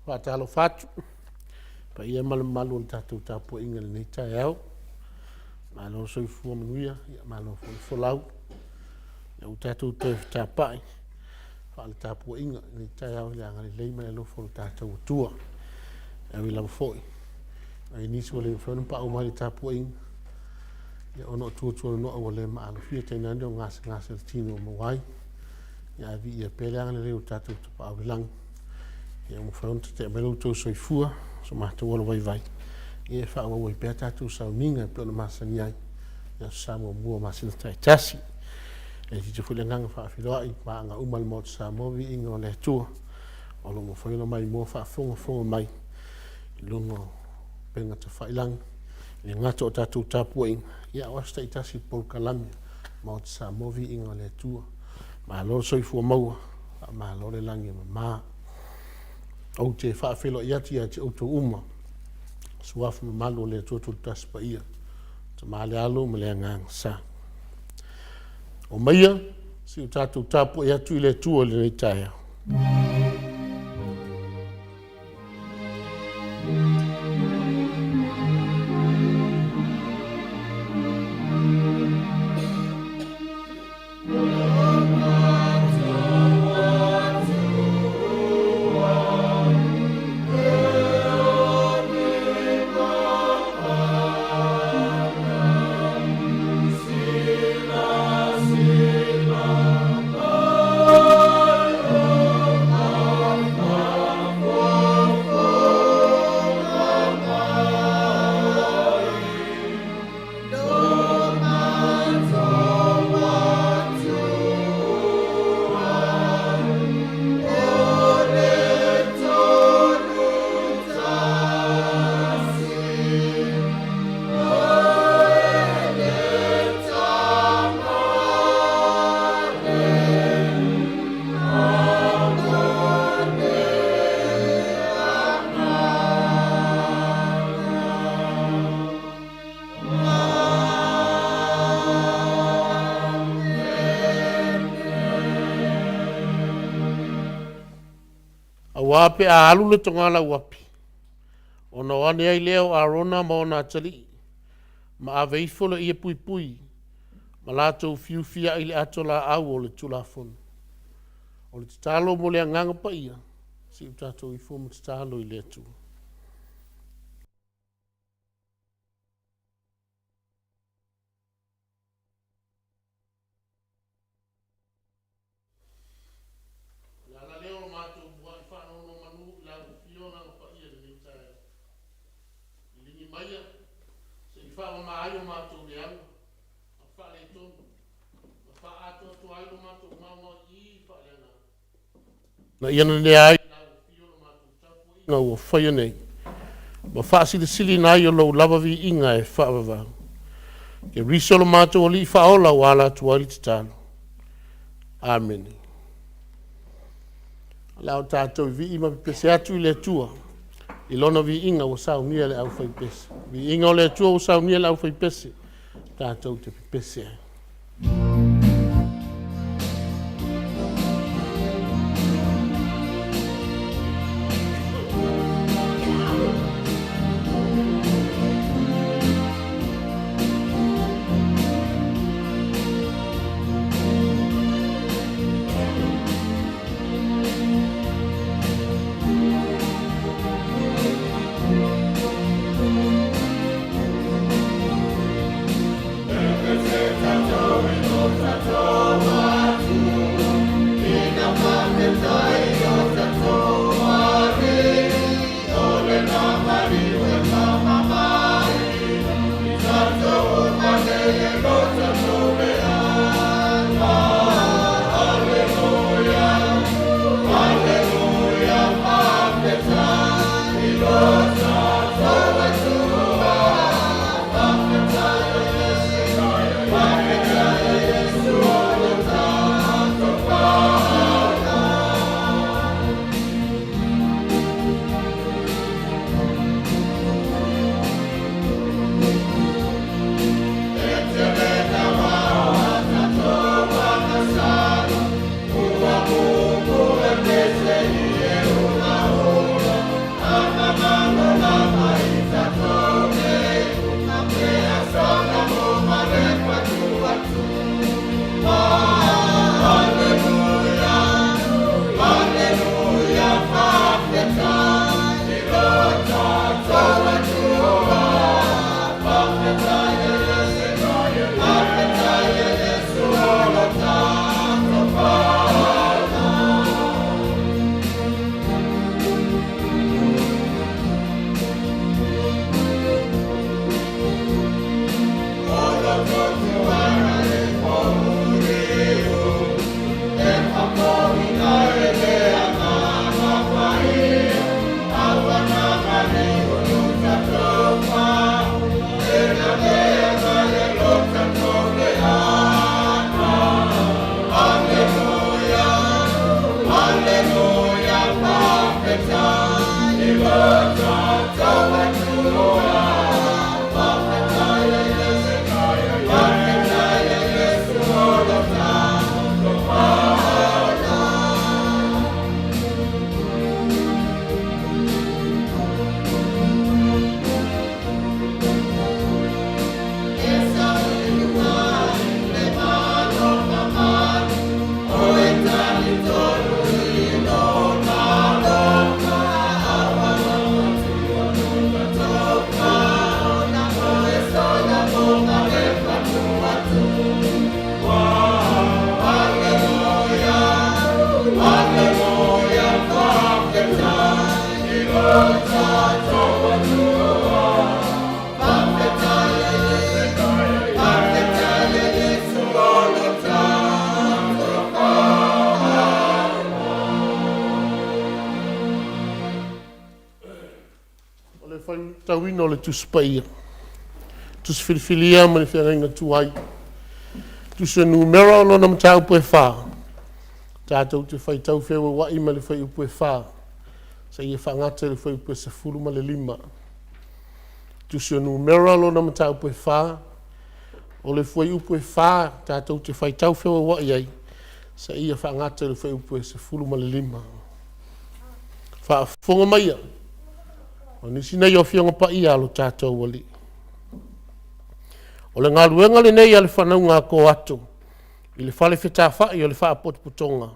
Whaatalo whatu. Pa ia malu le tātou tāpua inga le nei tai au. Malo soi fua manuia, ia malo folau. Ia u tātou toi tāpai. Wha le tāpua inga nei tai au le angari leima le lofo le tātou tua. Ia wi lau foi. Ai nisi wale whanau pa au mai le tāpua inga. Ia ono tua no au le maa fia teina ndio ngase le tino mawai. Ia vi ia pele angari leo tātou tupa au lang. Ia mo whanau te melo tō soi fua. So mahta wala vai. Ia wha awa wai pēr tātou sau minga pe ona masani ai. Ia Samoa mua masina tai tasi. E ti te whule nganga wha awhiroa i maa nga umali mo te Samoa vi inga o le atua. O longo whaina mai mua wha fonga mai. I longo penga te whailang. I ngata o tātou tāpua inga. Ia wasta i tasi polkalami mo te Samoa vi inga o le atua. Maa loro soifua maua. Maa loro langi maa. Au te whaafelo iati a te auto uma. Suafu malu le tuatu taspa ia. Te maale alo me le ngang sa. O maia, si o tātou tāpua iatu i le tua le nei taia. Wape a alu le tongala wapi. Ona wane ai leo a rona ma ona tali. Ma a veifolo ia pui. Ma lato fiu fia ili ato la au o le tulafon. O le talo mo le anganga pa ia. Si utato i fumu talo i le atu. Na iana le ai nga ua whaia nei. Ma whaasili sili na i o lau lava vi inga e whaavava. Ke risolo mātou o li whaola wala tuari te talo. Amen. Lao tātou vi ima pese atu i le tua. I lona vi inga o sau nia le au whai pese. Vi inga o le tua o sau nia le au whai pese. Tātou te pese ai. Set Tawino le tuspaia. Tus filfilia ma le whenga tuai. Tus e numero lo na mtau pue wha. Tātou te whai tau whewa wai ma le whai upue wha. Sa ia whangata le whai upue sa furu ma le lima. Tus e numero lo na mtau pue wha. O le whai upue wha, tātou te whai tau whewa wai ai. Sa ia whangata le whai upue sa furu ma le lima. Wha whonga maia. O nisi nei o whionga pa ia alo tātou wali. O le ngaluenga le nei ale whanau ngā ko atu. I le whale whetā whai o le wha potuputonga.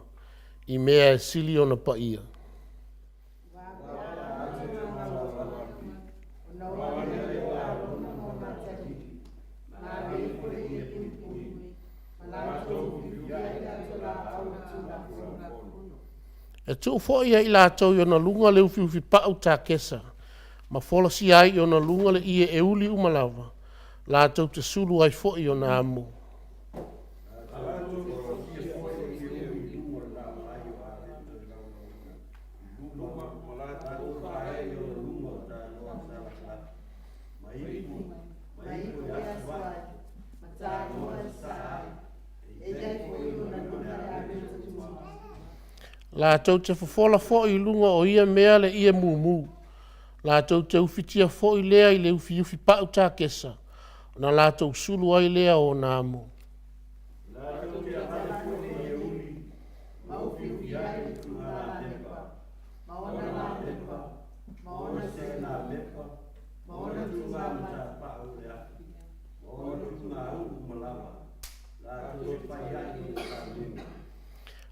I mea e sili o na pa ia. E tū fōi ai lātou i ona lunga leu fiufi pau tā kesa. Ma fola si ai i ona lunga le ie e uli umalawa. Lātou te sulu ai fōi i ona amu. Lātou te whafola fōi i lunga o ia mea le ia mumu. Lātou te uwhitia fōi lea i le uwhi pau tā kesa. Na lātou sulu ai lea o nāmu. Lātou te ahare fōi e uli. Ma uwhi ai le tūna la lepa. Ma ona la lepa. Ma ona se la lepa. Ma ona tūna mata pau lea. Ma ona tūna au umalawa. Lātou te whai ai i le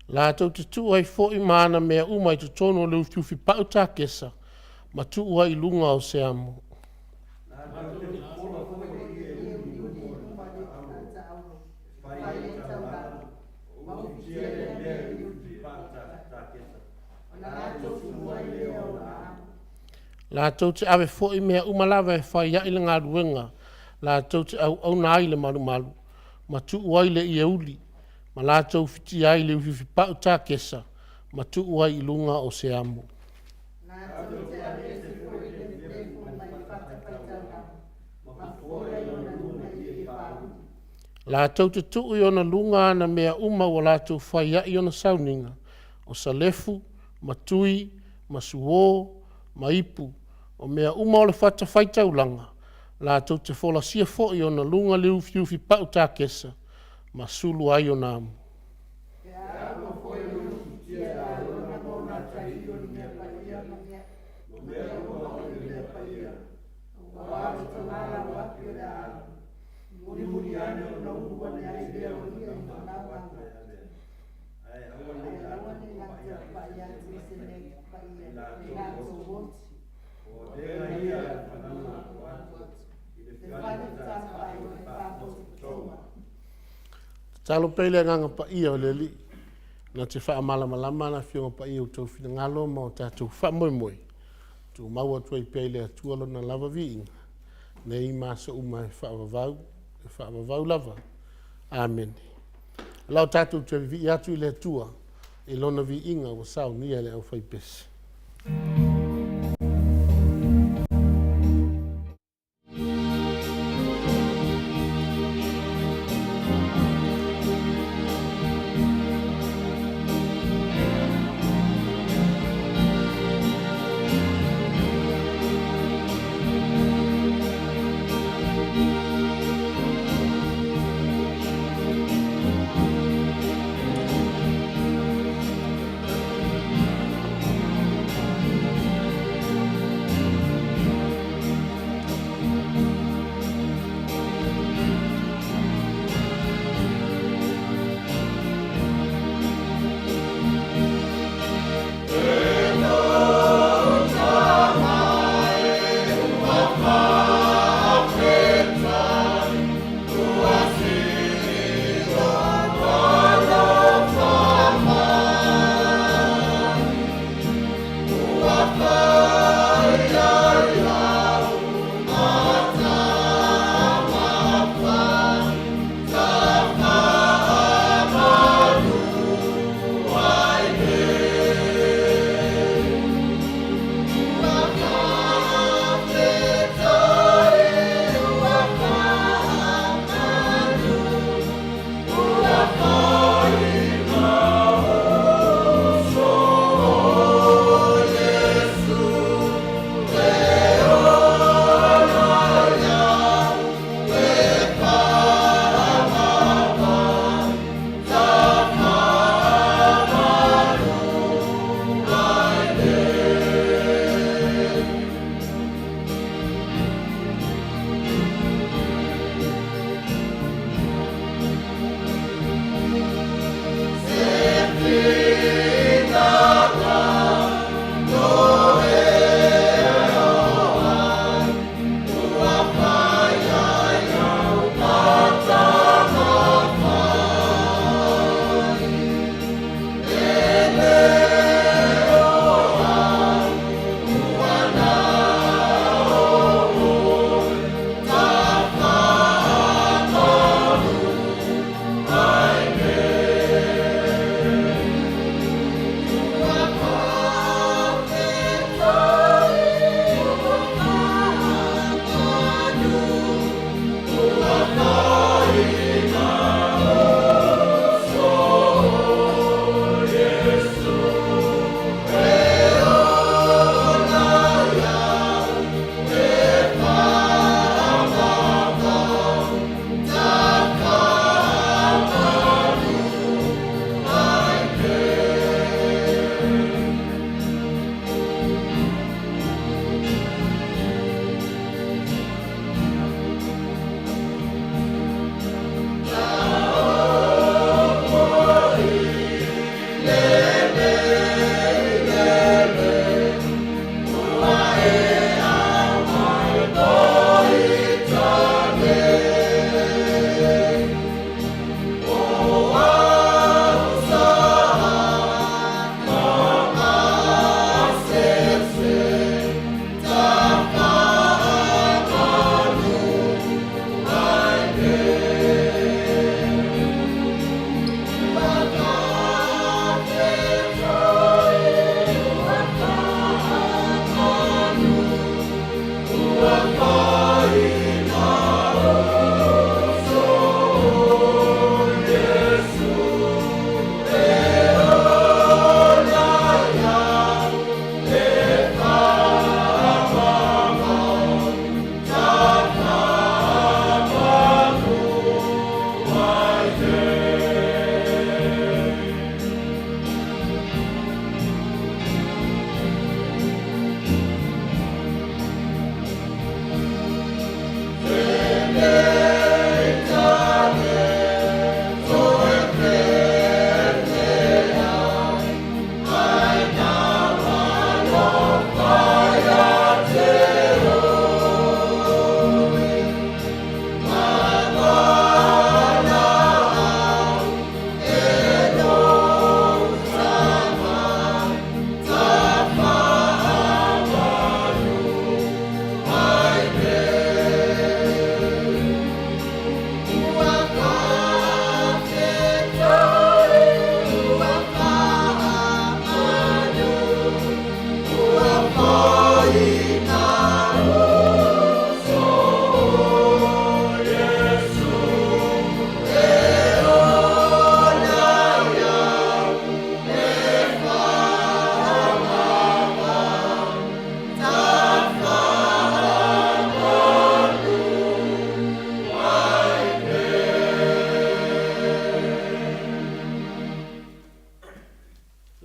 Lātou te tu ai fōi mana mea umai tu tono leu fiufi pau tā kesa, ma tu ai lunga o se amu. Lātou te pola fōi e uli ma uwhi e lea i fiufi pau tā kesa. Lātou tu ai lea o la amu. Lātou te awe fōi mea umalawa e whai ia i le ngā ruenga. Lātou te au na ai le malu malu, ma tu ai le i e uli. Ma lātou whiti ai le uwhiwhi pau tā kesa, ma tuu ai i lunga o se amu. Lātou te awe se fōi le tefu mai whatapaitanga, ma fōre i ona lunga i e pāu. Lātou te tuu i ona lunga ana mea uma o lātou whai i ona sauninga, o salefu, ma tui, ma suō, ma ipu, o mea uma o le whatawhaitaulanga. Lātou te whola sia fōi i ona lunga le uwhiwhi pau tā kesa, ma sulu ai o nāmu. E āma fōi uruki tia a rona mōna tai o ni mea paia, o mea mōna o ni mea paia. O āma tamara waki o le āma. Muri ane o na ua ni ai lea o ni o na waka. Ai awa ni ngata paia te se ne paia, ne ngata woti. O tēra ia whanama watu. I le whani tāwha i o le pāpotu tonga. Talo pele nganga pa ia o le li. Na te wha malama na whionga pa ia o tau whina ngalo ma o tātou wha moi moi. Tu maua tuai pele a tualo na lava Viiga. Nei masa uma e wha wavau lava. Amen. Lau tātou te vi atu i le tua. E lona Viiga o sau nia le au whaipesi.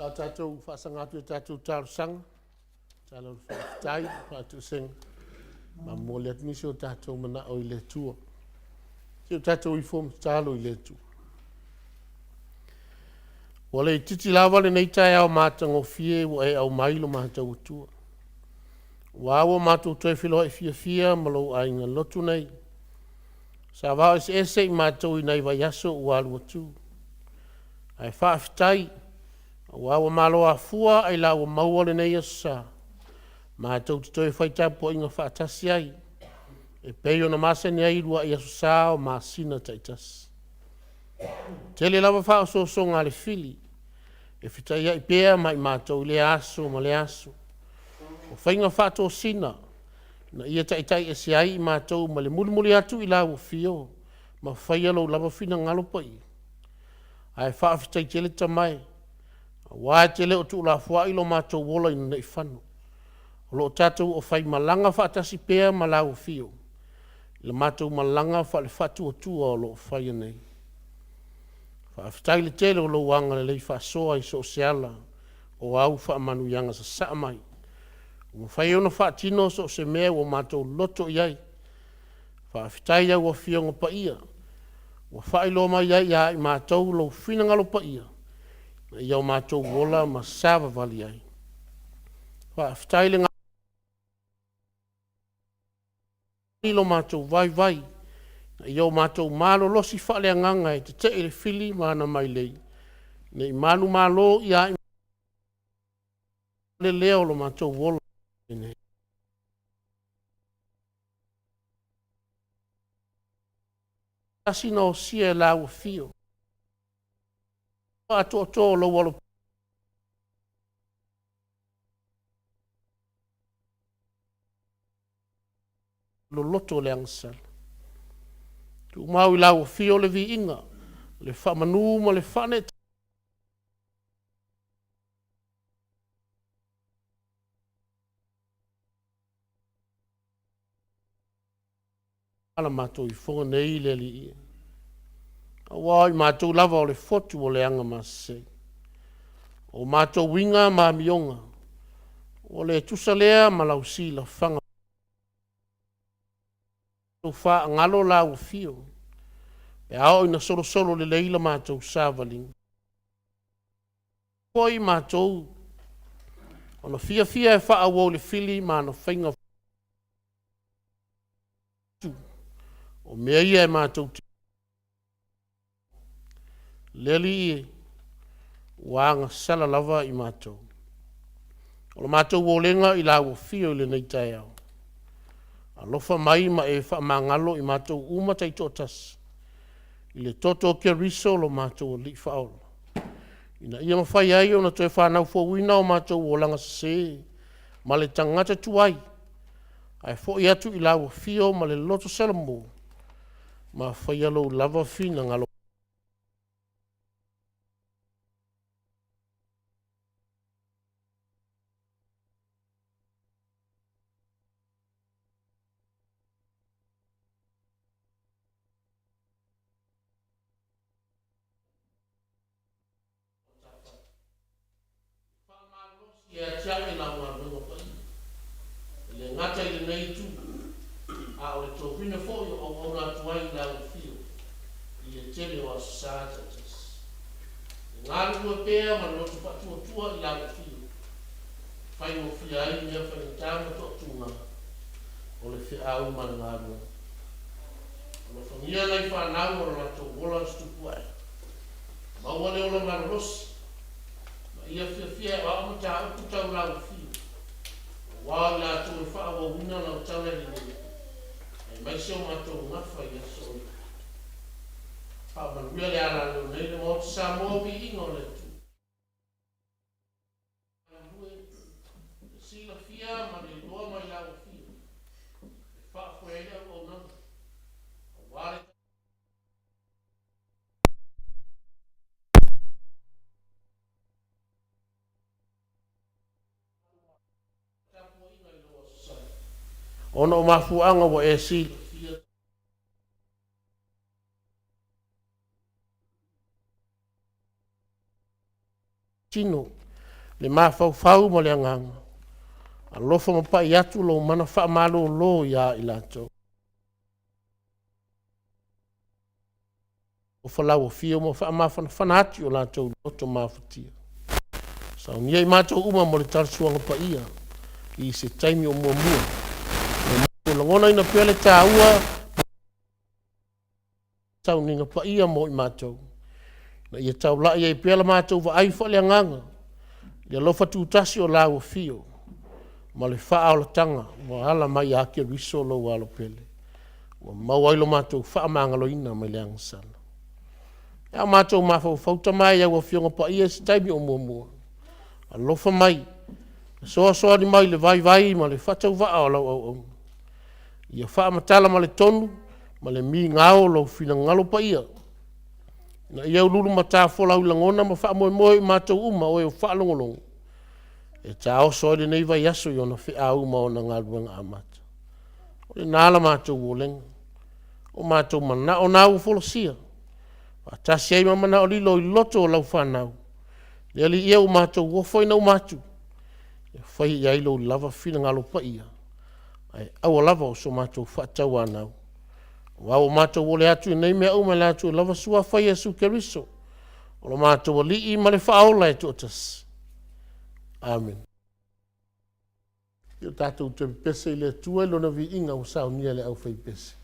La tātou whaasangatu e tātou tārusaga, tātou whaatai, whaatu senga. Ma mō le atunisi o tātou mana o i le tua. Si o tātou i fōm tālo i le tua. O le titi lawa le nei tai au mātango fie o e au mailo mātou tua. Wawa mātou toi whilo e fia malo a inga lotu nei. Sa wao ese i mātou i nei vai aso o alu atu. Ai whaafitai, wawa malo a fua ai la o maua le nei asa. Mātou te toi whaitapo inga whaatasi ai. E peio na masa ni ai rua i aso sa o masina taitas. Tele lava wha so ngā le fili. E whitai ai pēa mai mātou le aso ma le aso. O whainga whātou sina, na ia taitai e se ai i mātou ma le mulimuli atu i lau fio, ma whaialo lava whina ngalo pai. Ai whaafitai tele tamai, a wā tele o tu la fua ilo mātou wola ina nei whanu. O lo tātou o whai malanga whaatasi pēa ma lau fio, ila mātou malanga wha le whatu o tua o lo whai nei. Whaafitai le tele o lo wanga le lei whaasoa i so seala, o au wha manu yanga sa saa mai. O whai ona whaatino so se mea o mātou loto iai. Whaafitai au o whiongo pa ia. O whai lo mai iai ia i mātou lo whinangalo pa ia. Na ia o mātou wola ma sawa vali ai. Whaafitai le ngā lo mātou vai. Na ia o mātou malo losi whale anganga e te te ele fili mana mai lei. Na i manu malo ia i le leo lo mātou wola. Asina o sia e lau fio. Ato lo walo. Lo loto le angsal. Tu mau i lau fio le Viiga. Le whamanu ma le whane. Ala mātou i whonga nei le li ia. A wai mātou lava o le fotu o le anga masei. O mātou winga ma mionga. O le tusalea ma lau si la whanga. O wha ngalo lau fio. E ao ina solo le leila mātou sāwaling. Koi mātou. O na fia e wha awo le fili ma na whainga. O mea ia e mātou te. Leli i wanga sala lava i mātou. O la mātou wolenga i lau fio le nei tai au. A lofa mai ma e wha mangalo i mātou umatai totas. I le toto ke riso lo mātou li whaola. Ina ia mawhai ai o na toi whanau fōwina o mātou wolanga se. Ma le tangata tuai. Ai fo i atu i lau fio ma le loto salamo. Ma whaialo lava fina ngalo. Ia tiare la ua runga pai. Le ngata i le nei tu. A o le tōpina fōi o ora tuai la u fio. I le tele o asasata tis. Le ngāru ua pēa ma lotu patua tua i la u fio. Whai mo fia ai mea whai tāma tō tūnga. O le whia au ma le ngāru. O le whangia nei whanau o la tō wola stupu ai. Maua le ola mara rosi. Ia fia wa o ta o ta la fio. Wa la tu fa wa una la ta le ni. E mai se o ma to na fa ia so. Fa ma ria le ala lo nei mo Samoa Viiga le tu. Si la fia ma le lo mai la fio. Fa foi o na. Wa ona o mafuanga wa e si tino le mafaufau ma le agaga alofa ma pa'i atu lou mana fa'amalōlō iā i latou o falauafia uma fa'amafanafana ati o latou loto mafatia saunia i matou uma mo le talasuaga pa'ia i se taimi o muamua le lagona ina pea le tāua tauniga pa'ia mo i matou na ia taula'i ai pea le matou va'ai fa le agaga ia lofa tutasi o lauafio ma le fa'aolataga ua ala mai a keriso lou alopele ua mau ai lo matou fa'amagaloina mai le agasala e o matou mafaufau tamai au afioga pa'ia se taimi o muamua alofa mai soasoani mai le vaivai ma le fatauva'a o lau au'auna ia fa'amatala ma le tonu ma le migao lou finagalo pa'ia na ia ululu ma tafola au lagona ma fa'amoemoe i matou uma o e o fa'alogologo e taoso ai lenei vai aso i ona fe'auma ona galuega amata o lenā la matou olega o matou mana'o na aufolosia faatasi ai ma mana'o lilo i loto o lau fanau le ali'ia o matou ofo ina umatu e fai i ai lou lava finagalo pa'ia ae aua lava o so matou fa'atau anau ua o matou ole atu i nei mea uma le atu e lava sua fai Iesu Keriso o lo matou ali'i ma le fa'aola e tu'atasi amen io tatou te pese i le atua i lona viiga ua saunia le ʻaufai pese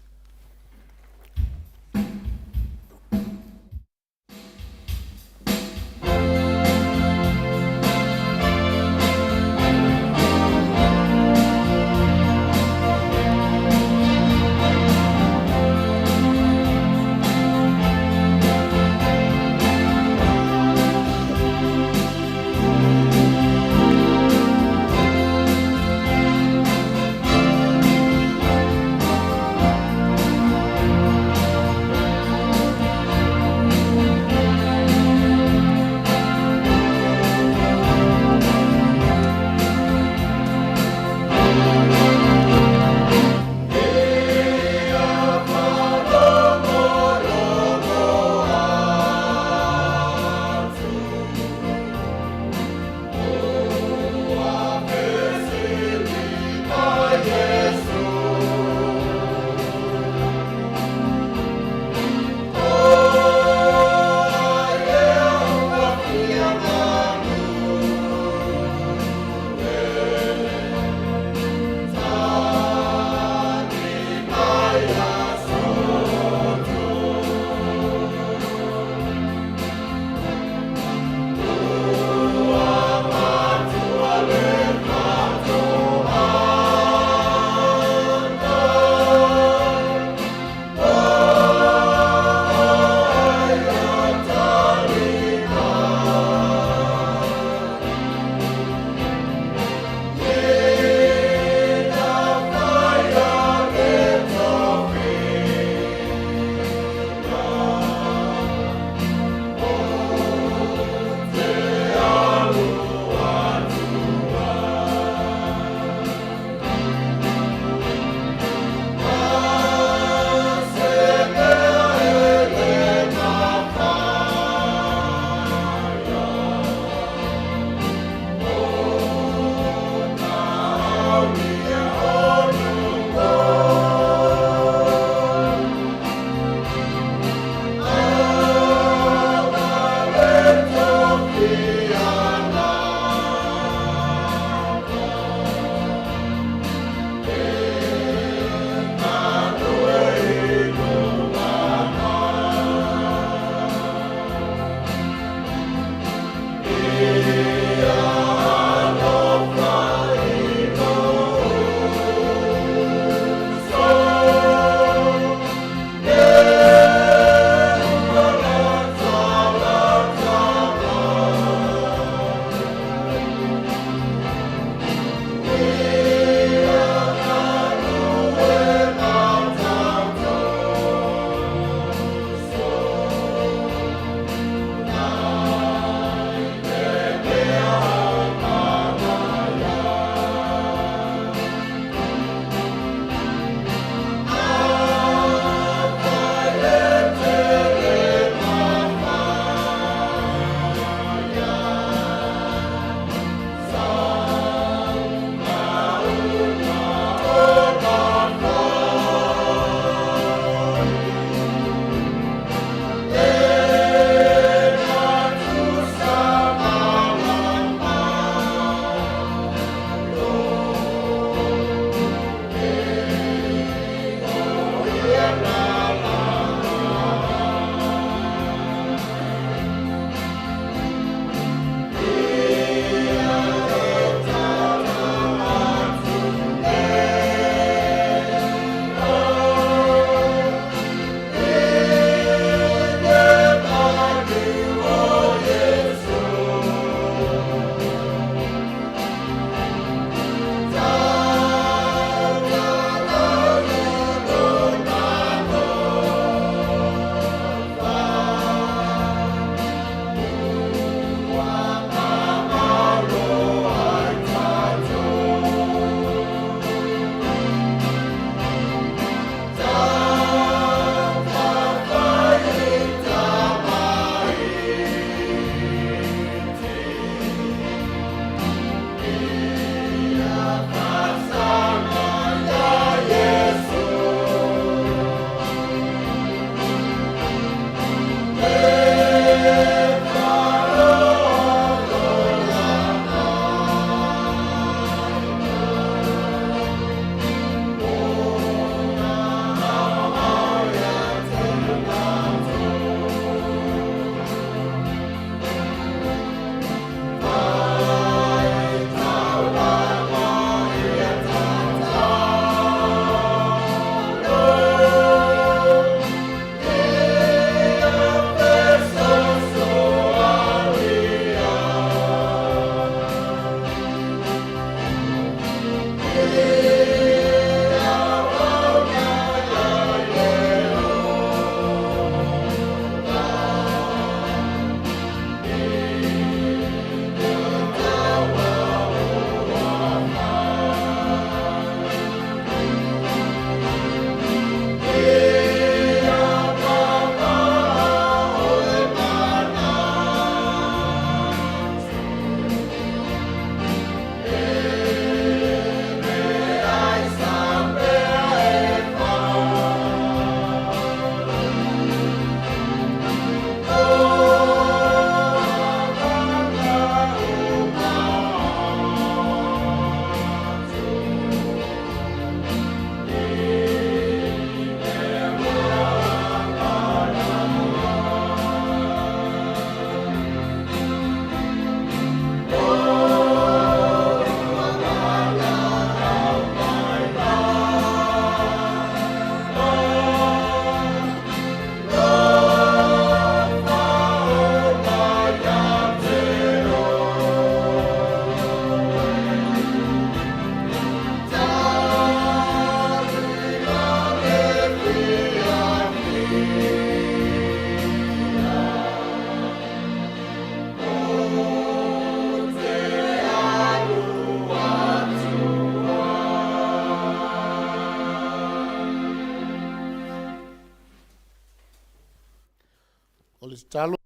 talo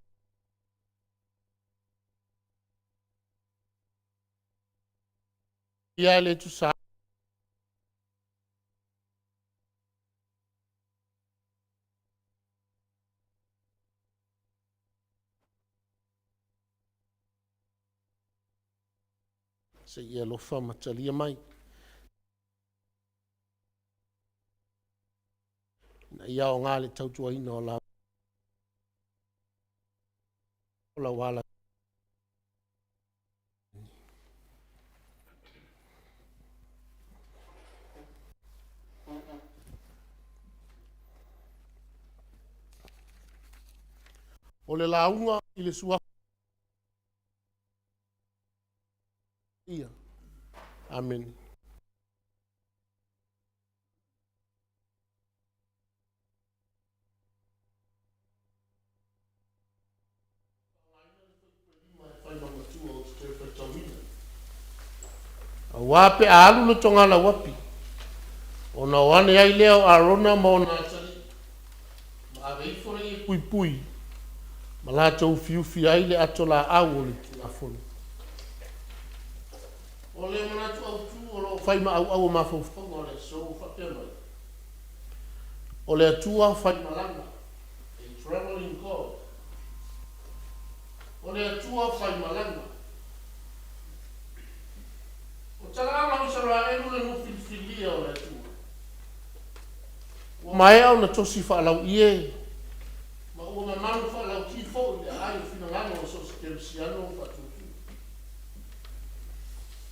ia le tu sa se ia lo fa matalia mai na ia o ngale tau tua ina o la wala o le launga i le sua ia amen wape alu lo tonga la wapi ona wane ai leo arona mo na tali ma ave fore i pui pui ma la tau fiu fi ai le atola au le tu afon o le mana tu au tu o lo fai ma au ma fo fo o le so fa te mai o le tua fai malanga a traveling god o le tua fai malanga Tala o sara e lule no filfilia o le tua. O mai au na tosi fa lau ie. Ma o na manu fa lau ki fo le ai fina ngana o so kersiano fa tutu.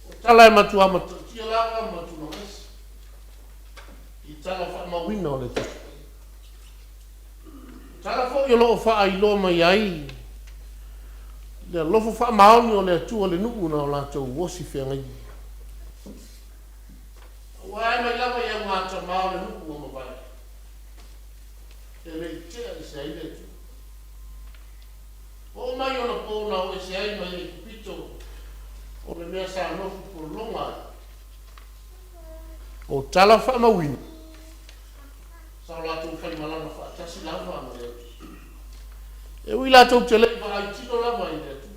O tala e matua matu tia lava matu no es. I tala fa mawina o le tua. Tala fo yo lo fa ai lo mai ai. Le lofo fa maoni o le tua le nuku na o la tau wosi fe ngai. Wai mai lava ia ngata mau le nuku o mawai. E le tea i se aile tu. O mai ona pōna o e se ai mai e kupito o le mea sa nofu por longa. O tala wha mawina. Sao lātou whai malana wha atasi lava ama leo. E ui lātou te leipa ai tino lava i leo tu.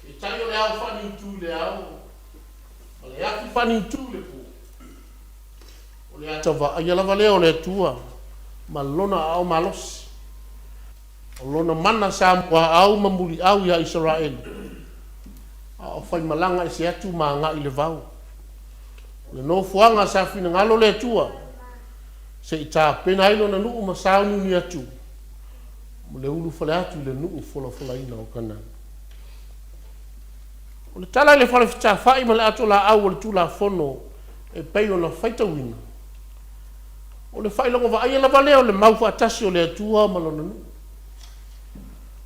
E tai o le au whani utu le au. Le aki fani tu le pu. O le atava ai lava leo le tua. Ma lona au malos. O lona mana Samoa au mamuli au ya Israel. O fai malanga e se atu ma nga i le vau. Le no fuanga sa fina ngalo le tua. Se i tā pena ilo na nuu ma saunu ni atu. Mo le ulu fale atu le nuu fola ina o kanan. O le tala le fale fita fai ma le ato la au o le tu la fono e pei o na faita wina. O le fai longo va aia lava leo le mau fa atasi o le atua ma lona nu.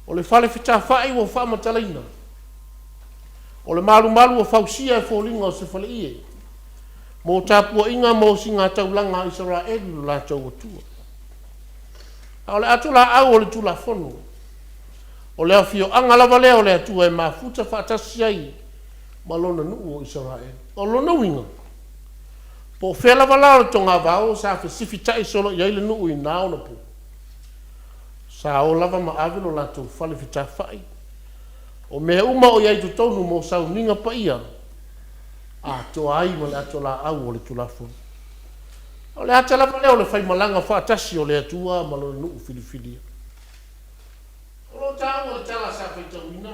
O le fale fita fai o fa matala ina. O le malu o fausia e fōlinga o se fale ie. Mo tapua inga mo singa taulanga Israel la tau atua. O le ato la au o le tu la fono. O le afio anga lava leo le atua e mafuta fa atasi ai. Malona nuu o Israel. O lona winga. Po fela vala o tonga vao sa fe sifita i solo ia ile nuu i nao na po. Sa o lava ma avilo la tau fale fita fai. O mea uma o iai tutonu mo sau ninga pa ia. A to ai ma le ato la au o le tulafon. O le ata lava leo le fai malanga fa atasi o le atua malona nuu filifilia. O lo tau o le tala sa fai tau ina.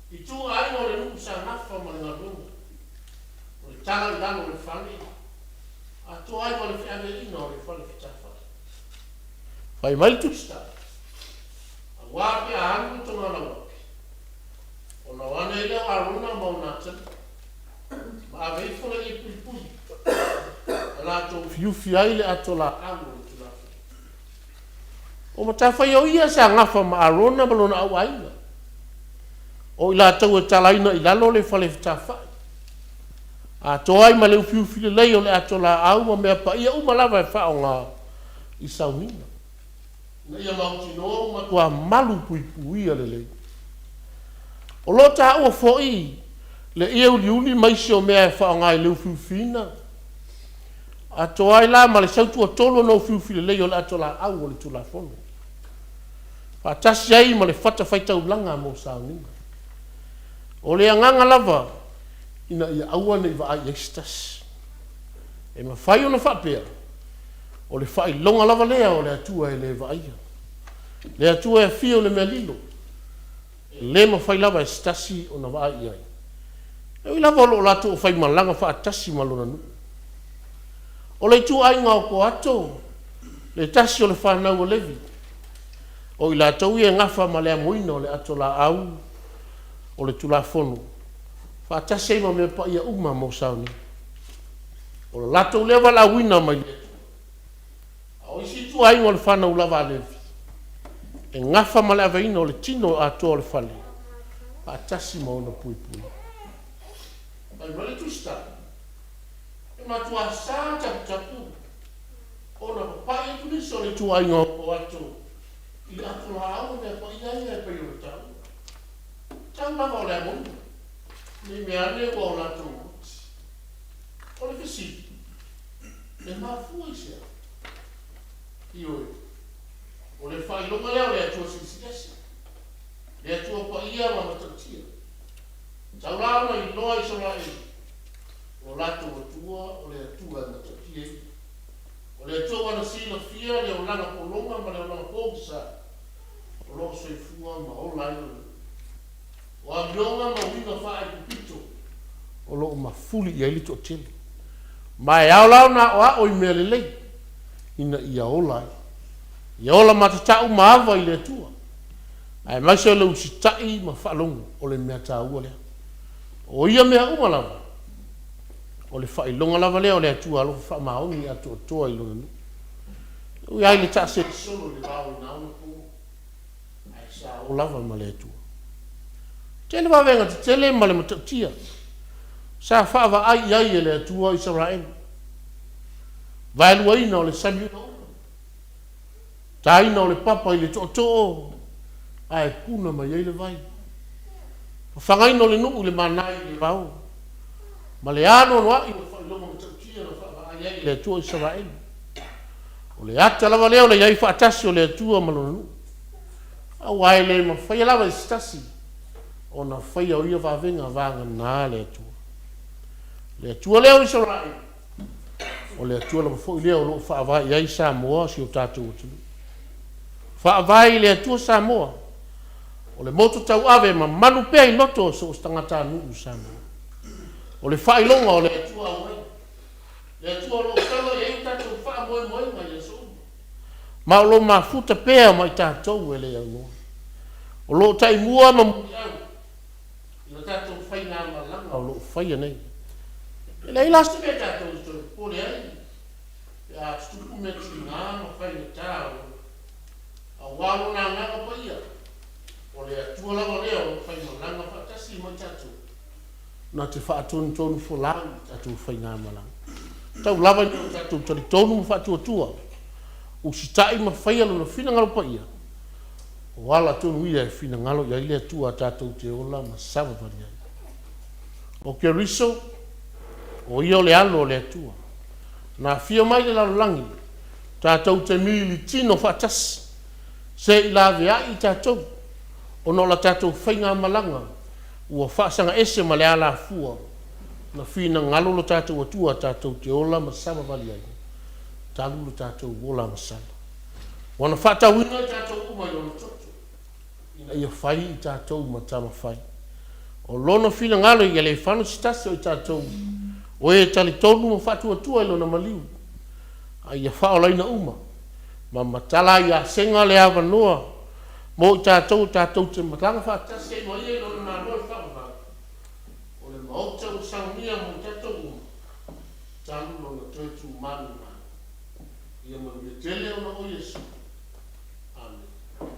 I tu ai o le nuku sa nafa ma le ngadonga. O le tala i lalo le fale. A tu ai o le fiane ina o le fale fitafa. Fai mai tu sta. A wapi a hangu tonga lawa. O na wane i leo aruna ma o natani. Ma a veifona i pui pui. A la tau fiufi ai le ato la alu le tulafi. O matawhai o ia sa ngafa ma arona ma lona au aina. O ila tau e talaina i lalo le fale fitawhai. A toai ma le ufiufi le lei o le ato la au ma mea pa ia umalava e whao ngā i saunina. Na ia mauti no ma tua malu pui pui le lei. O lo ta ua foi le ia uli maisi o mea e whao ngā i le ufiufina. A toai la ma le sautua tolo no ufiufi le lei o le ato la au o le tula fono. Whaatasi ai ma le whata whaitaulanga mo sauninga. O le anganga lava, ina ia aua nei wa ai estasi. E ma whai ona whapea, o le whai longa lava lea o le atua e le wa aia. Le atua e fia o le mea lilo. Le ma whai lava estasi o na wa ai ai. E ui lava o lato o whai malanga whaatasi malona nu. O le tu ai ngā ko ato, le tasi o le whanau o levi. O i la tau ia ngafa ma lea moina o le ato la au, o le tula fono. Whaatasi ai ma mea pa ia uma mo sauni. O le lato lea wala wina mai le. O isi tu ai ngā le whanau lava levi. E ngafa ma lea vaina o le tino ato o le whale. Whaatasi ma ona pui pui. Mai male tu sta. E matua sa tapu tapu. Ona papai tu ni so le tu ai ngā o ato. I ato la au me pa ia ia pe o tau. Tau lava o le amon. Ni me ane o la tu. O le kesi. E mafua isia. Ioi. O le Faigalotu lea o le atua sisidesi. Le atua pa ia ma matatia. Tau lao na i loa i sola e. O lato atua, o le atua matatia. O le atua wana sila fia le o langa polonga ma le o langa pōkisa. O loo soifua ma o laina. O avionga ma wina whae kupito. O loo mafuli i ailito o tele. Ma e au lau na o a oi mea lelei. Ina ia olai. Ia ola matatau maawa i le atua. Ai maise o le usitai ma whaalongo o le mea tā ua lea. O ia mea umalawa. O le whailonga lava lea o le atua alo wha maongi ato toa i lona nu. Ui ai le tā se solo le wāo i nauna po. Ai sa o lava ma le atua. Tele wawenga te tele ma le matautia. Sa whaava ai e le atua i Saraen. Vaelua ina o le sami o ta ina o le papa i le to'o ai puna mai ai le vai. Whangaina o le nuu le manai le vau. Ma le ano no ai o whailoma matautia na whaava ai le atua i Saraen. O le ata lava leo le iai whaatasi o le atua malona nuu. Au ai le ma whaia lava i stasi. O na whaia o ia wawenga vanga nā le atua. Le atua leo i Saraen. O le atua lava fo i leo lo whaava iai Samoa si o tātou atunu. Whaavai le atua Samoa. O le moto tau ave ma manu pea i loto so o stangata nuu Samoa. O le whailonga o le atua awai. Le atua lo kala i tātou wha moe moe mai e so. Ma o lo mafuta pea mai tātou e le au. O lo tai mua ma mui au. I o tātou whaina malanga o lo whaia nei. E lei lasta mea tātou i toi pōre ai. E a tuku me tui ngā ma whaina tāo. A wālo nā nganga pa ia. O le atua lava lea o whaina langa whaatasi mai tātou. Nā te whaatonu tonu wholau tātou whaina malanga. Tau lava ni o tātou tari tonu ma whaatua tua. O si tai ma whaialo na whina ngalo pa ia. O ala tonu ia e whina ngalo ia ilea tua tātou te ola ma sawa vari ai. O ke riso, o ia o le alo o le atua. Nā whia mai le lalolangi, tātou te mili tino whaatasi. Se i la vea i tātou, o no la tātou whainga malanga, ua whaasanga ese ma le ala fua, na whina ngalo lo tātou atua tātou te ola ma sama vali ai, tālulu tātou ola ma sala. Wana whaatawina i tātou umai o na toto, ina ia whai i tātou ma tama whai. O lona whina ngalo i ele whanu sitase o i tātou, o e tali tonu ma whaatua tua i lona maliu, a ia whaolaina uma, ma matala ia senga le awa noa mo i tātou te matanga whaatasi e mo ia i lona nā noa whaava o le Maota o Samoa mo i tātou tālu lona tōtu manu ia mo i tele o na o Yesu. Amen.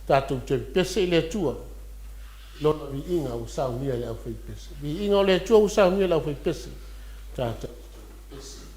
Tātou te pese i le atua lona Viiga o Samoa le au whai pese. Viiga o le atua o Samoa le au whai pese. Tātou pese.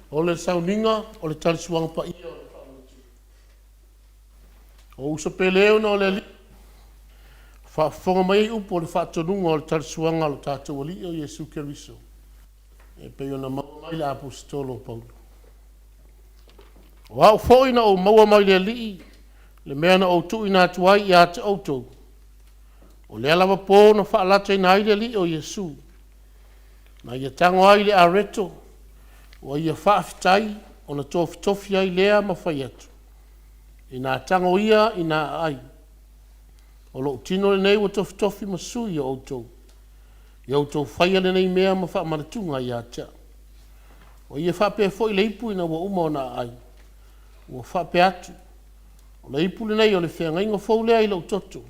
O le sauninga, o le talisuanga pa ia o le whaamatu. O usa peleo na o le li. Whafonga mai upo o le whaatonunga o le talisuanga o le tātou ali o Yesu Keriso. E peo na maua mai le apostolo o Paulo. O au fōi na o maua mai le li, le mea na o tu ina tuai i a te autou. O le alawa pō na whaalata ina ai le li o Yesu. Na ia tango ai le areto, o ia whaafitai o na tofi ai lea mawhai atu. Ina tango ia ina ai. O lo tino le nei o tofi masui o autou. I autou whaia le nei mea ma whaamanatunga i atea. O ia whaapea fo i le ipu ina wa uma o na ai. O whaapea atu. O le ipu le nei o le whea ingo fōlea i lau toto.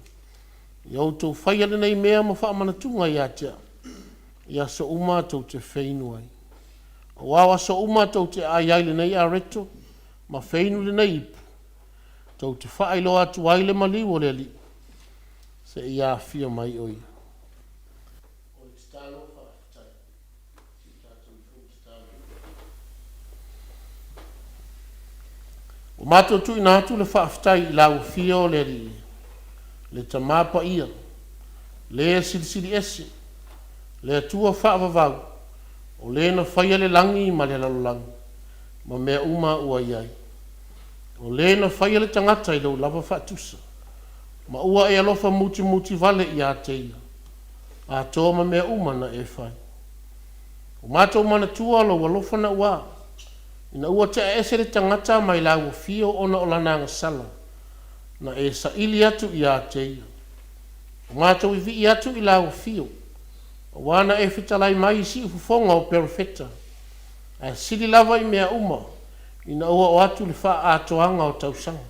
I autou whaia le nei mea ma whaamanatunga i atea. Ia so uma tau te whainu ai. O awa so uma tau te ai le nei a reto, ma whainu le nei ipu. Tau te whaelo atu ai le maliu o le li. Se ia fia mai oi. O le stalo whaafitai. Si tātou i fō stalo. O mātou tu ina atu le whaafitai i lau fia o le li. Le tamapa ia. Le silisili ese. Le atua whaavavau. O le na whaia le langi ma le lalolangi. Ma mea uma ua iai. O le na whaia le tangata i lau lava whaatusa. Ma ua e alofa muti vale i a teia. A toa ma mea uma na e whai. O mātou mana tua lo alofa na ua. Ina ua te ese le tangata mai lau fio ona o lana ngasala. Na e sa ili atu i a te ia. O mātou i vi atu i lau fio. O wana e fitalai mai si ufufonga o perfeta. A sili lava i mea uma. Ina ua o atu li wha atoanga o tausanga.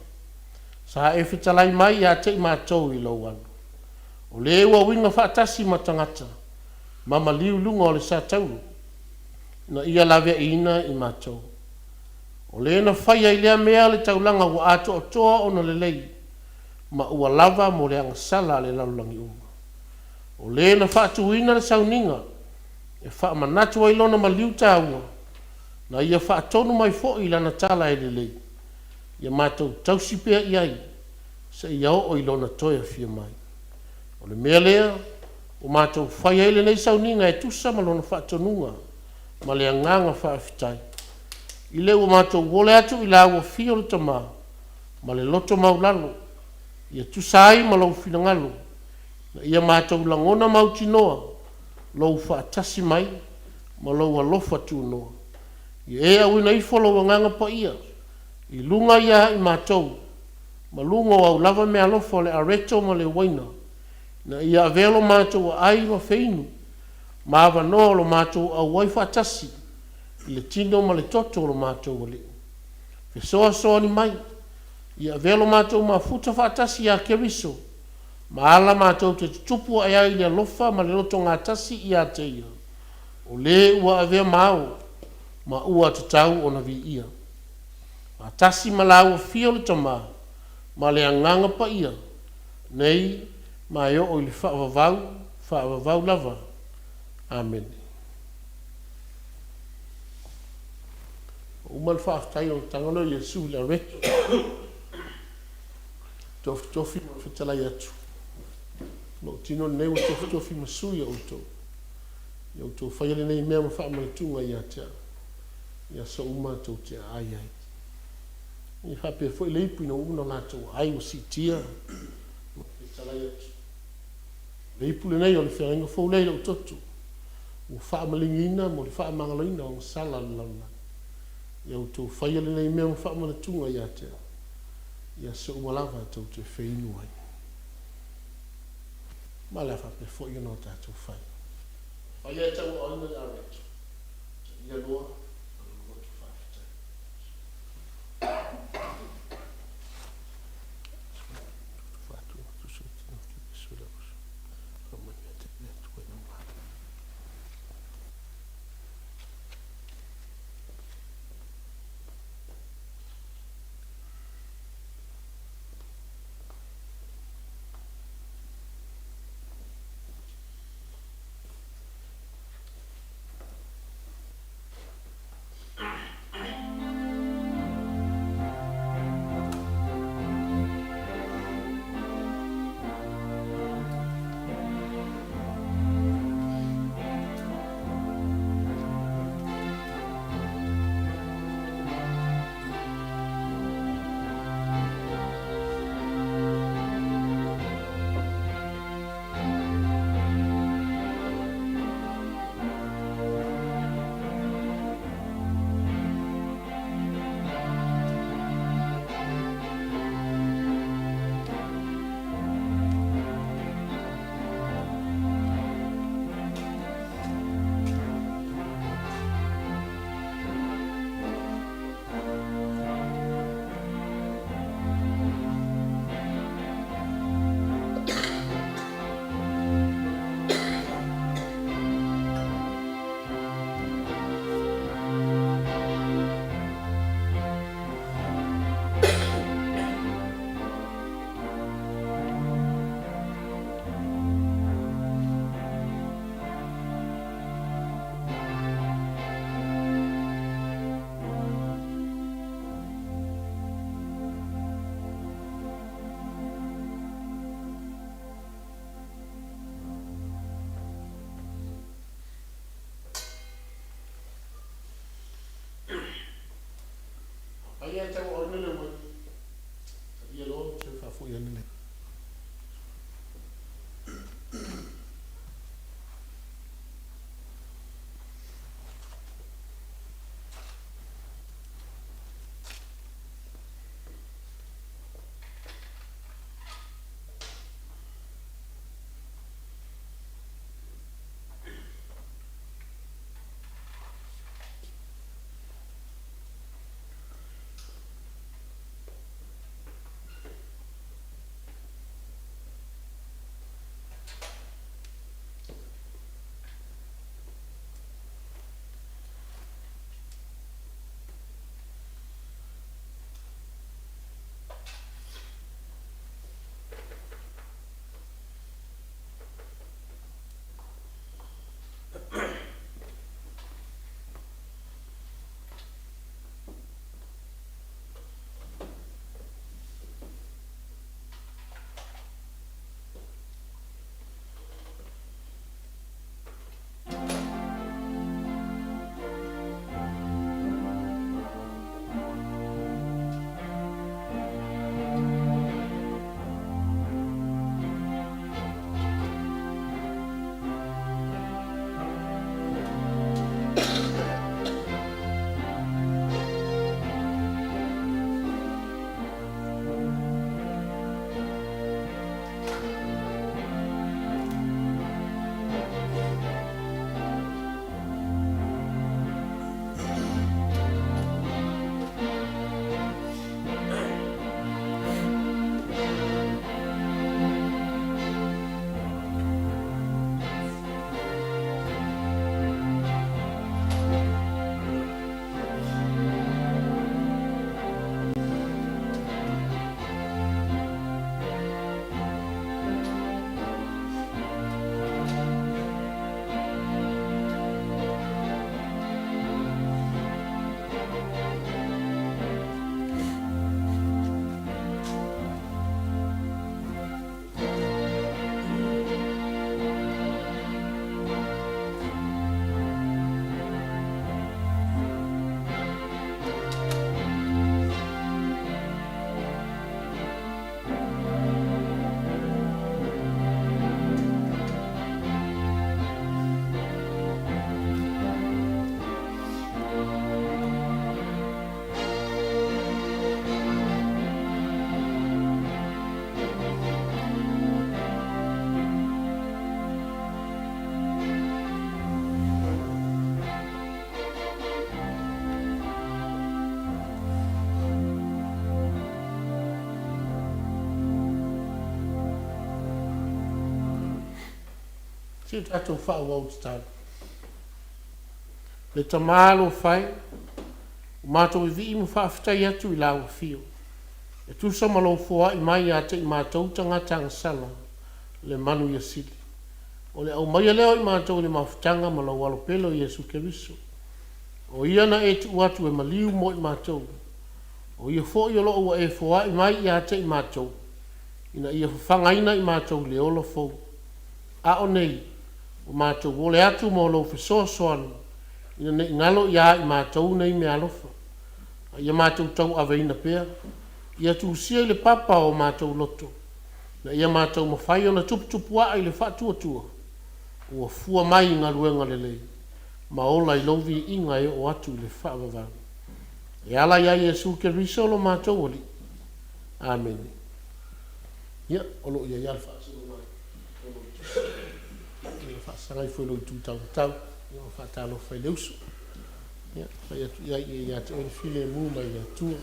Sa e fitalai mai a te i mātou i lau anu. O le ua winga wha atasi matangata. Mama liu lunga o le sa tauru. Na ia lave ina i mātou. O le na whaia i lea mea le taulanga ua ato o toa o na le lei. Ma ua lava mo le angasala le laulangi uma. O le na whaatuina le sauninga. E wha manatu wa ilona ma liu tāua. Na ia wha atonu mai fo i lana tala e le lei. Ia mātou tausipea i ai. Sa ia o ilona toia fia mai. O le mea lea. O mātou whaia i le nei sauninga e tusa ma lona whaatonunga. Ma le anganga whaafitai. I le ua mātou wole atu i la ua fio le tamā. Ma le loto maulalo. Ia tusai ma lau finangalo. Na ia mātou langona mautinoa. Lau whaatasi mai. Ma lau alofa tūnoa. Ia e au ina ifo lau anganga pa ia. I lunga ia i mātou. Ma lunga au lava me alofa le areto ma le waina. Na ia avelo mātou ai wa feinu. Ma ava noa lo mātou au wai whaatasi. I le tino ma le toto lo mātou wale. Fe soa soa ni mai. Ia avelo mātou ma futa whaatasi a keriso. Ma ala mātou te tupu ai ai le alofa ma le loto ngātasi i a te ia. O le ua avea mao. Ma ua te tau o na vi ia. Ma tasi ma la ua fio le tamā. Ma le anganga pa ia. Nei, ma yo o ili whaavavau lava. Amen. O mal whaaftai o tangano i Jesu la reto. Tofi ma whatalai atu. Mo tino neu tofi ma sui o to. Yo to whaiale nei mea ma whaamalatunga i a tea. Ia sa uma tau te ai ai. I whapea fwoi leipu ina una lātou ai o si tia. Whatalai atu. Leipu le nei o le wharenga fwou leila o totu. O whaamalingina mo le whaamangaloina o sala le launa. Ia o tau whaiale nei mea ma whaamalatunga i a tea. Ia sa uma lava tau te whainu ai. Ma le whapea fwoi ina o tātou whai. Whaia tau o ina le aretu. Ia loa. Ia tau o ina le mai. Ia loa te whawhoi ane le. Si tatou whaau te tau. Le tamalo whai, mātou I vi mu whaafitai atu I lau fio. E tu sa malo fua I mai a te I mātou tangata sala le manu ia sili. O le au mai leo I mātou le mawhitanga ma lau walo pelo Yesu Keriso. O ia na e tu atu e maliu mo I mātou. O ia fo I olo ua e fua I mai I a te I mātou. Ina ia whangaina I mātou le olo fo. A o nei, o mātou wole atu mo lo fisoa soanu. Ina ne ngalo ia I mātou nei me alofa. Ia mātou tau aveina pea. Ia tu sia I le papa o mātou loto. Na ia mātou mawhai o na tupu a I le whaatua. Ua fua mai ngā ruenga lelei. Ma ola I lovi inga e o atu le whaavavang. E ala ia Yesu Keriso lo mātou oli. Amen. Ia, olo ia ia whaasanga mai. Ia whaasanga I whaelo I tūtau. Ia whaatalo whai leusu. Ia te oi while mū mai ia tua.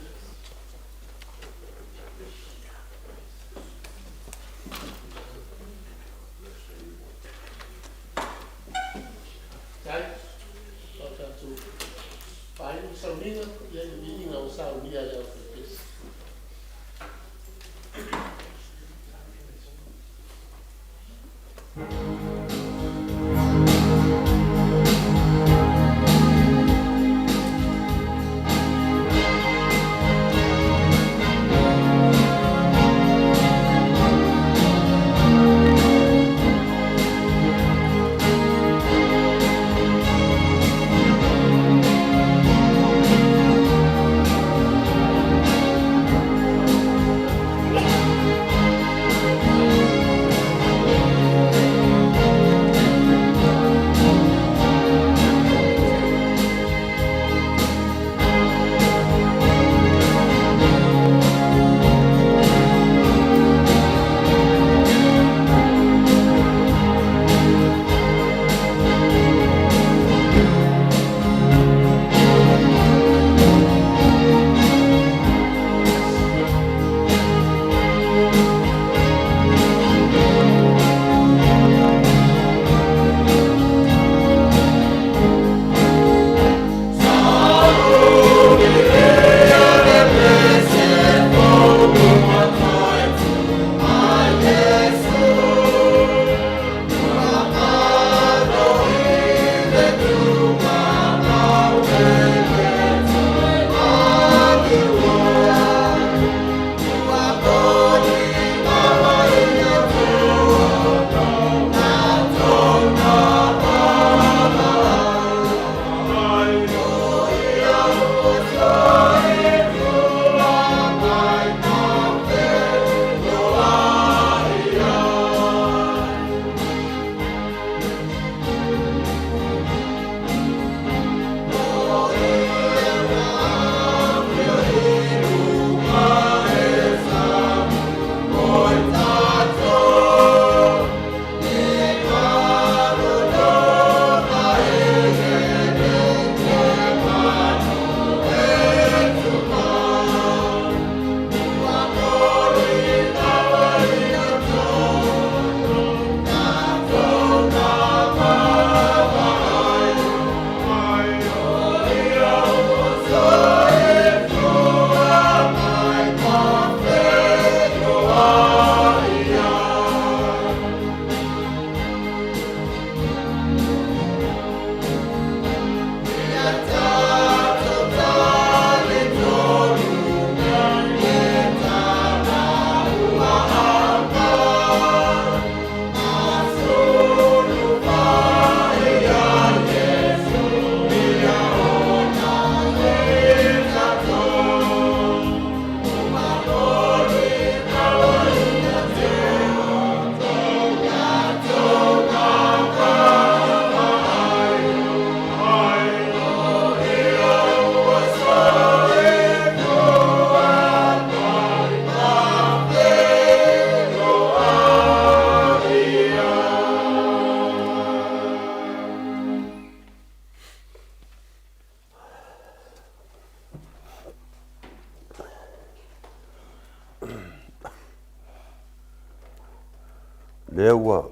lea ua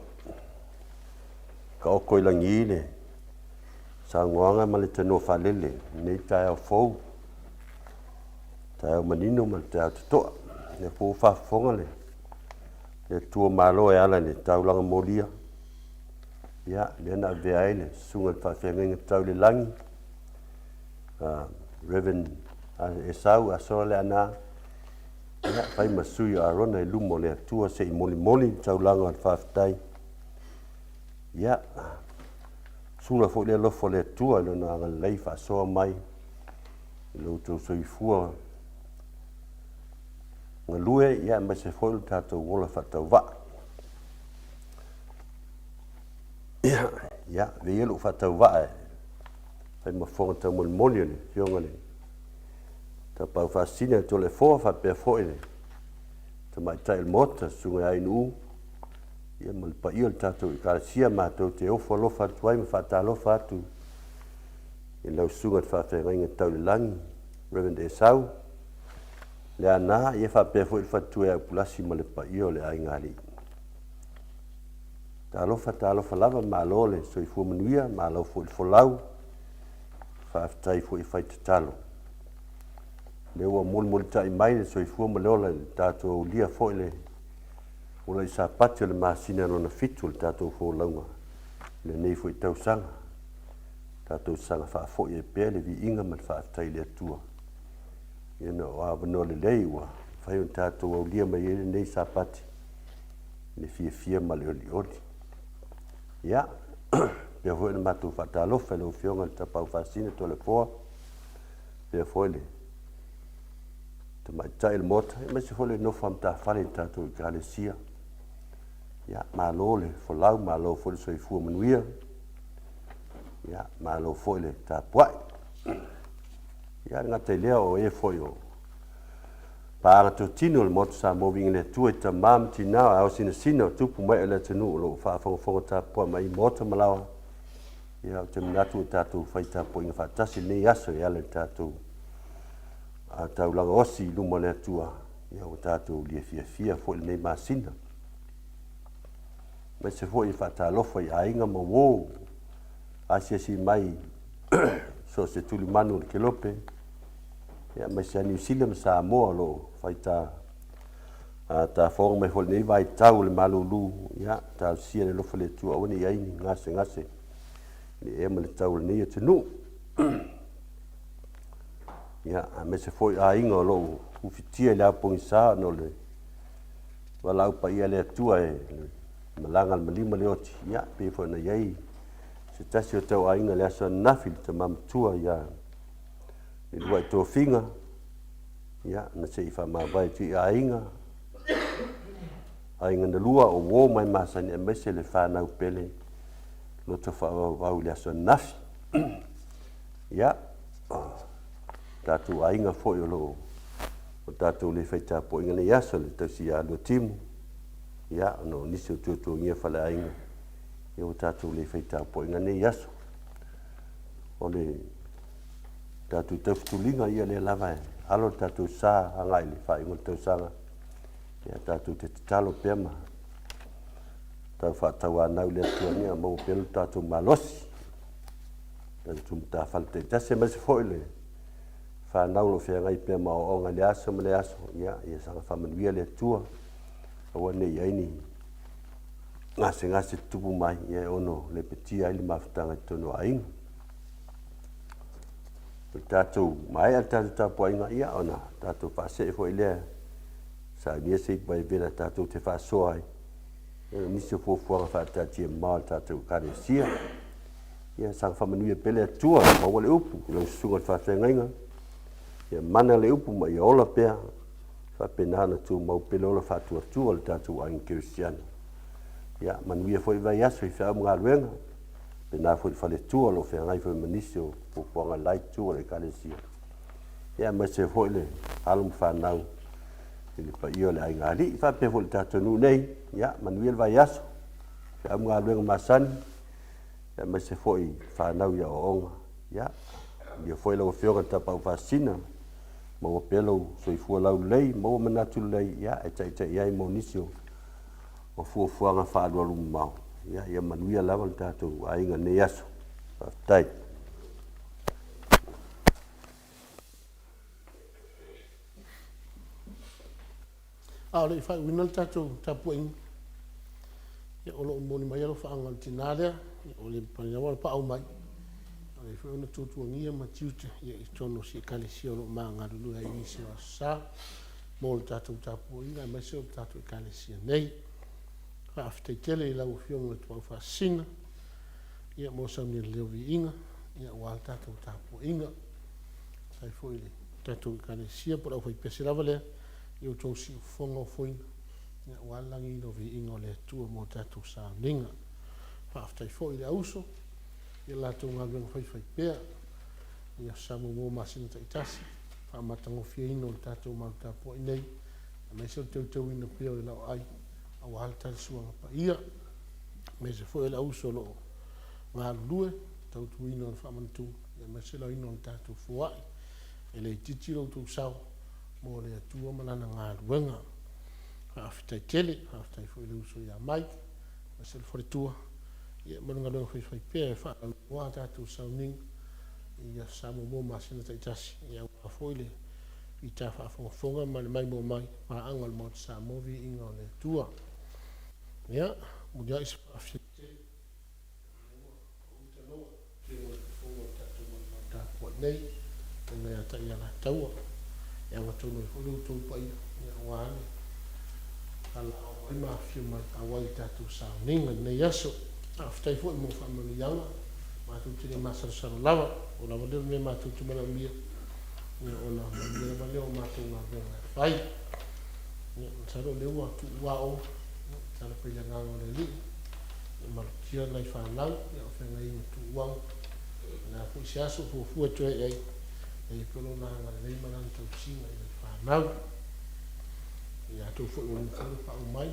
koilangi le sa ngoanga ma le tano falele nei tae fou tae manino ma tae totoa le fo fafonga le tua malo e ala le taulanga molia ya le na veai le sunga whawhenga tau le langi Reverend Esau aso le ana ya fai masui arona e lumo le tua se i moli taulanga al whawhetai ya sunga fo le lofo le tua le na ngalei whasoa mai lo tau soifua ngalue ya ma se fo tatou wola whatau wa ya veielu whatau wa fai mafonga tau moli le fionga le ta pau fasina to le fo fa pe fo le ta mai tai mota sunga ai nu ia mal pa ia tatou ka sia ma te ofo lo fa tuai ma fa ta lo fa tu e lau sunga fa fe ringa tau le langi Reverend Esau le ana ia fa pe fo il fa tu e plasi ma le pa ia le ai ngali ta lo fa lava ma lo le so i fu manuia ma lo fo il fo lau fa tai fo i fa talo le ua mol tai mai le so i fu ma lo le tatou lia fo le ola i sa pati le masina no na fitu le tatou fo launga le nei fo i tau sanga tatou sanga fa fo i pe le vi inga ma fa tai le tua ia no a no le lei wa fa un tatou o lia mai le nei sa pati le fia ma le oli ia pe fo le matu fa talo fa lo fionga ta pau fasina to le po pe fo le te mai tai le mota ma se fo le no fam ta fa le tatou ka le sia ya malo le fo lau malo fo le soifua manuia ya malo fo le tapuai ya ngata leo e fo yo pa to tino le moto sa moving le tu e tamam tina au sina tupu mai le tenu lo fa fo tapu mai moto malawa ya te natu tatu fai tapu inga fa tasi ne yaso ya le tatu a tau langa osi lumo le tua ya o tatu li fia fo le masina ma se foi fata lofo i ainga mo wo asia si mai so se tuli manu ke lope ya ma se New Zealand Samoa lo faita ta fong me hol nei vai tau le malulu ya ta sia le lofo le tu o ni ai ni ngase ni e le tau le te nu ya ma se foi ainga lo ufitia la pongisa no le wala pa ia le tua malanga malima le oti ya pe fo na yai se tasi o tau ainga le aso nafil te mamtua ya i lua to finga ya na se ifa ma vai tu ainga na lua o wo mai masa ni mese le fa na pele lo to fa va le aso nafi ya tatu ainga fo yo lo o tatu le feita po inga le yaso le tasi ya lo timu ya no nisi tu ngia fala ainga e o tatu le feita po inga ne yaso o le tatu taftulinga ia le lava alo tatu sa angai le fa inga tau sanga ya tatu te talo pema tau fa tau anau le tuania mo pelo tatu malosi tatu ta falte tase mas foile fa nau lo fe ngai pema o nga le aso ya sanga fa manuia le tua o ne ia ni ngase tupu mai ia ono le peti ai le mafutanga tono ai tatu mai ata tapu ai ia ona tatu fa se fo ile sa dia se vai vera tatu te fa so ai ni se fo fa tatu mal tatu karesia ia sang fa manuia pele tua mo le upu lo sunga fa ngai ia mana le upu mai ola pea fa penana tu mau pelola fa tu le tatu ai cristiano ya manuia foi vai aso fa mga luenga pena foi fa le tu lo fe ngai foi manisio po ponga light tu le kalesia ya ma se foi le alum fa nau le pa io le ai ngali fa pe foi tatu nu nei ya manuia vai aso fa mga luenga masan ya ma se foi fa nau ya onga ya ia foi lo fioga tapa fasina mo pelo so fu lau lei mo manatu lei ya e tai ai mo nisio o fu nga fa do lu mau ia manuia lava le tatou aiga nei aso faafetai a o le faiuina le tatou tapuaʻiga ia o loo moni mai alo faaga le tinā lea o le paliaua le paau mai o le fai ona tuatuagia ma tiute ia i tonu si ekalesia o loo magalului ai isi o asā mo le tatou tapuaʻiga e maise o le tatou ekalesia nei faafetaitele i lauafioga le tuau faasina ia mo saunia le leo viiga ia ua le tatou tapuaʻiga sai foʻi le tatou ekalesia po lau faipese lava lea i o tou siufofoga o foina ia ua lagilo viiga o le atua mo tatou sauniga faafetai foʻi le auso ia latou galuega faifai pea ia samoa masina taʻitasi faamatagofia o le tatou mautapuaʻi nei e maise o le teuteuina pea o le laoai auā le talisuaga paia maise foʻi le auso o loo galulue tautuina o le faamanatuga ia maise laoina o le tatou fuaʻi e le ititi loutou sao mo le atua ma lana galuega faafetaitele faafetai foʻi le uso ia mai ma se le faletua ia ma le galuega faifai pea e faalauā tatou sauniga ia samoa masina taʻitasi ia ua foʻi le ita faafogafoga ma le mai mo mai paaga o le maota samoa viiga o le atua ia muliaʻi se faafetaitele tapuaʻi nei ina ia taʻia lataua e agatonu ai foʻi loutou paia ia ua ane alao ai mafio mai auai tatou sauniga lenei aso faafetai foʻi mo faamanuiaga matou te lē masalosalo lava o lava lea mea matou tumanaumia ia ona manuia lava lea o matou galuega e fai ia salo le ua tuuao tala pailagaga o le alii ia malotia nai fanau ia o fegaiga tuuau na foʻi se aso fuafua toe ai e pelona agalelei ma lana tausiga i le fanau ia tou foʻi ua lufau paau mai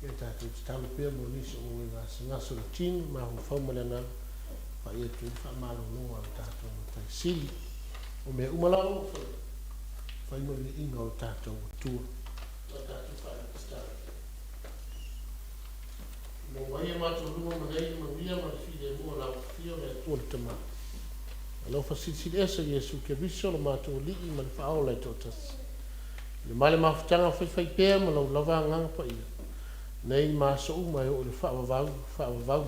ia tatou tatalo pea mo nisi o e gasagaso le tini mafufau ma le agaga faia tui faamalologa o le tatou taisili o mea uma lao fai ma viiga o le tatou atua o tatou faaitatalo mo ai e matolua ma gai manuia ma le filemua laufia o le atua le tamā alau fasisili esa iesu keviso lo matou alii ma le faaola e toʻatasi le male mafutaga faifai pea ma lau lava agaga paia nei masou ma e o le faavavau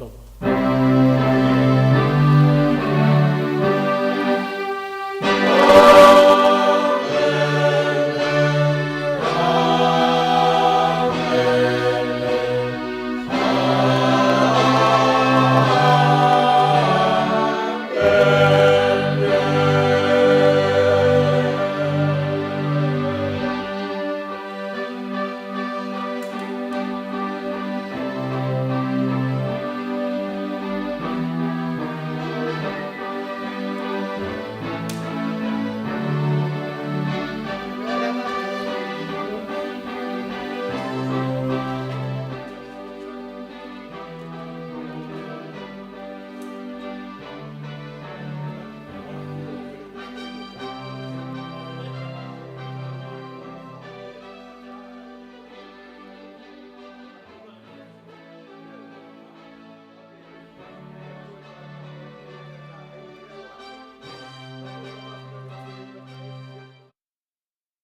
lava